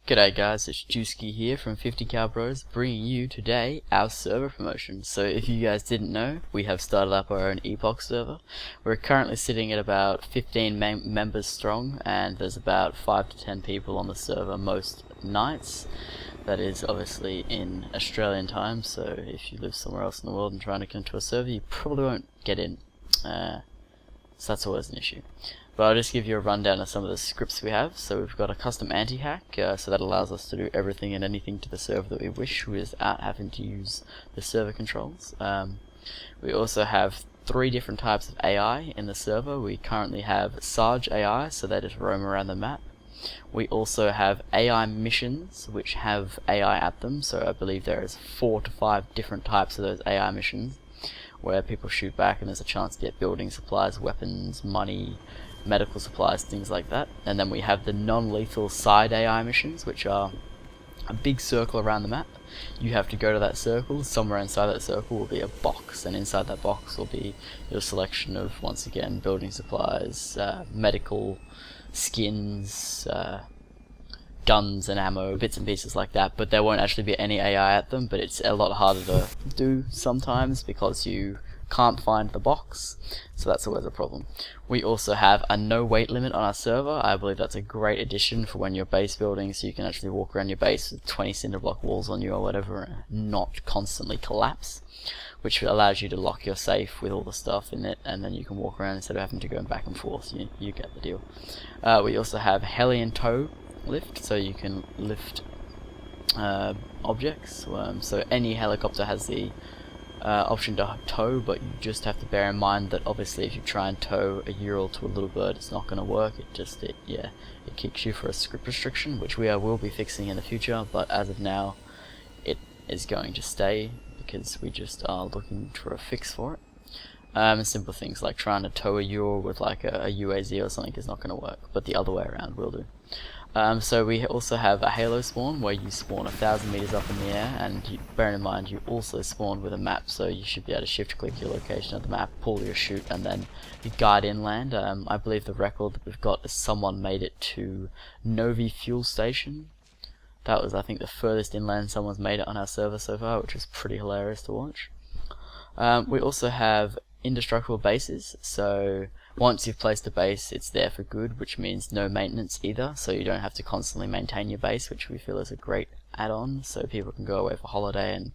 G'day guys, it's Juicy here from 50Cal Bros, bringing you today our server promotion. So if you guys didn't know, we have started up our own Epoch server. We're currently sitting at about 15 members strong, and there's about 5 to 10 people on the server most nights. That is obviously in Australian time, so if you live somewhere else in the world and trying to connect to a server, you probably won't get in. So that's always an issue. But I'll just give you a rundown of some of the scripts we have. So we've got a custom anti-hack, so that allows us to do everything and anything to the server that we wish without having to use the server controls. We also have 3 different types of AI in the server. We currently have Sarge AI, so they just roam around the map. We also have AI missions, which have AI at them, so I believe there is 4 to 5 different types of those AI missions, where people shoot back and there's a chance to get building supplies, weapons, money, medical supplies, things like that. And then we have the non-lethal side AI missions, which are a big circle around the map. You have to go to that circle. Somewhere inside that circle will be a box, and inside that box will be your selection of, once again, building supplies, medical, skins, guns and ammo, bits and pieces like that. But there won't actually be any AI at them, but it's a lot harder to do sometimes because you can't find the box, so that's always a problem. We also have a no weight limit on our server. I believe that's a great addition for when you're base building, so you can actually walk around your base with 20 cinder block walls on you or whatever and not constantly collapse, which allows you to lock your safe with all the stuff in it, and then you can walk around instead of having to go back and forth. You get the deal. We also have heli and tow lift, so you can lift objects. So any helicopter has the option to tow, but you just have to bear in mind that obviously if you try and tow a Ural to a little bird, it's not going to work. It kicks you for a script restriction, which we will be fixing in the future, but as of now it is going to stay because we just are looking for a fix for it. Simple things like trying to tow a Ural with like a UAZ or something is not going to work, but the other way around will do. So we also have a halo spawn where you spawn 1,000 meters up in the air, and bear in mind you also spawn with a map, so you should be able to shift click your location of the map, pull your chute, and then you guide inland. I believe the record that we've got is someone made it to Novi fuel station. That was, I think, the furthest inland someone's made it on our server so far, which was pretty hilarious to watch. We also have indestructible bases, so once you've placed a base, it's there for good, which means no maintenance either, so you don't have to constantly maintain your base, which we feel is a great add-on, so people can go away for holiday and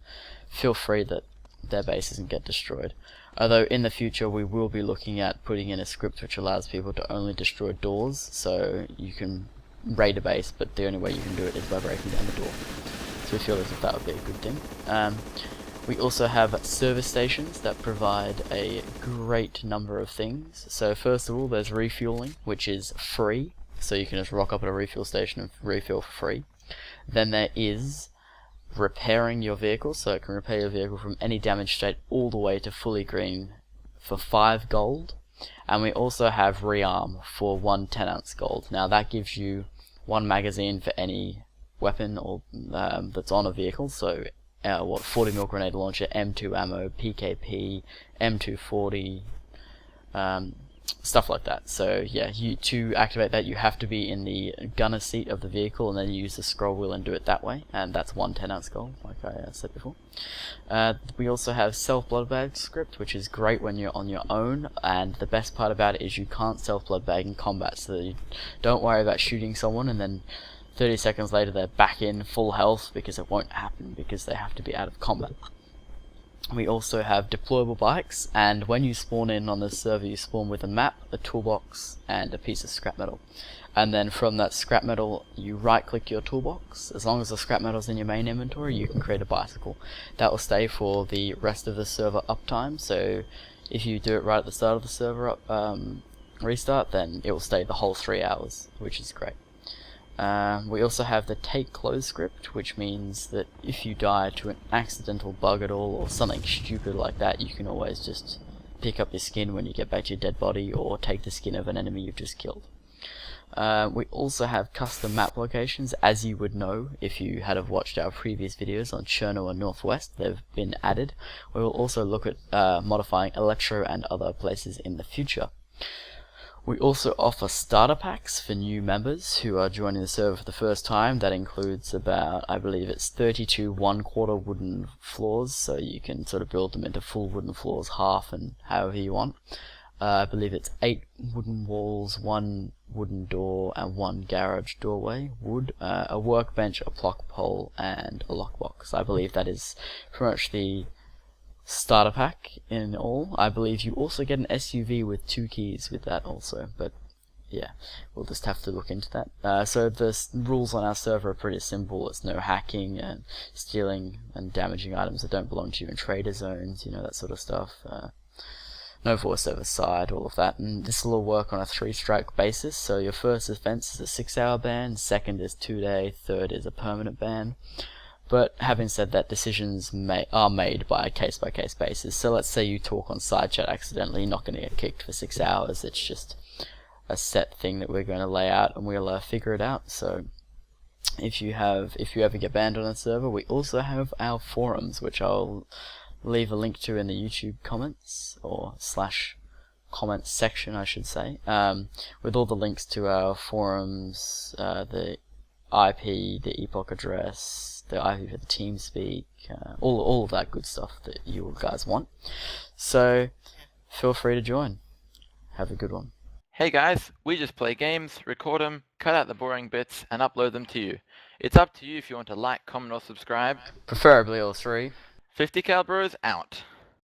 feel free that their base doesn't get destroyed. Although in the future we will be looking at putting in a script which allows people to only destroy doors, so you can raid a base, but the only way you can do it is by breaking down the door. So we feel as if that would be a good thing. We also have service stations that provide a great number of things. So first of all, there's refueling, which is free, so you can just rock up at a refuel station and refuel for free. Then there is repairing your vehicle, so it can repair your vehicle from any damaged state all the way to fully green for 5 gold. And we also have rearm for 1 10-ounce gold. Now that gives you 1 magazine for any weapon or that's on a vehicle, so 40mm grenade launcher, M2 ammo, PKP, M240, stuff like that. So yeah, to activate that you have to be in the gunner seat of the vehicle, and then you use the scroll wheel and do it that way, and that's 1 10-ounce gold, like I said before. We also have self blood bag script, which is great when you're on your own, and the best part about it is you can't self blood bag in combat, so you don't worry about shooting someone and then 30 seconds later they're back in full health, because it won't happen because they have to be out of combat. We also have deployable bikes, and when you spawn in on this server you spawn with a map, a toolbox, and a piece of scrap metal. And then from that scrap metal you right click your toolbox. As long as the scrap metal is in your main inventory, you can create a bicycle. That will stay for the rest of the server uptime, so if you do it right at the start of the server restart, then it will stay the whole 3 hours, which is great. We also have the take clothes script, which means that if you die to an accidental bug at all or something stupid like that, you can always just pick up your skin when you get back to your dead body, or take the skin of an enemy you've just killed. We also have custom map locations, as you would know if you had have watched our previous videos on Cherno and Northwest. They've been added. We will also look at modifying Electro and other places in the future. We also offer starter packs for new members who are joining the server for the first time. That includes about, I believe it's 32 1/4 wooden floors, so you can sort of build them into full wooden floors, half and however you want. I believe it's 8 wooden walls, 1 wooden door, and 1 garage doorway, wood, a workbench, a block pole, and a lockbox. I believe that is pretty much the starter pack in all. I believe you also get an SUV with 2 keys with that also, but yeah, we'll just have to look into that. So the rules on our server are pretty simple. It's no hacking and stealing and damaging items that don't belong to you in trader zones, you know, that sort of stuff. No voice over side, all of that, and this will all work on a 3-strike basis. So your first offense is a 6-hour ban, second is 2-day, third is a permanent ban. But having said that, decisions are made by a case-by-case basis. So let's say you talk on side chat accidentally, you're not going to get kicked for 6 hours. It's just a set thing that we're going to lay out, and we'll figure it out. So if you ever get banned on a server, we also have our forums, which I'll leave a link to in the YouTube comments, or / comments section I should say, with all the links to our forums, the IP, the Epoch address, the IP for the Teamspeak, all of that good stuff that you guys want. So feel free to join. Have a good one. Hey guys, we just play games, record them, cut out the boring bits, and upload them to you. It's up to you if you want to like, comment, or subscribe. Preferably all 3. 50Cal Bros out.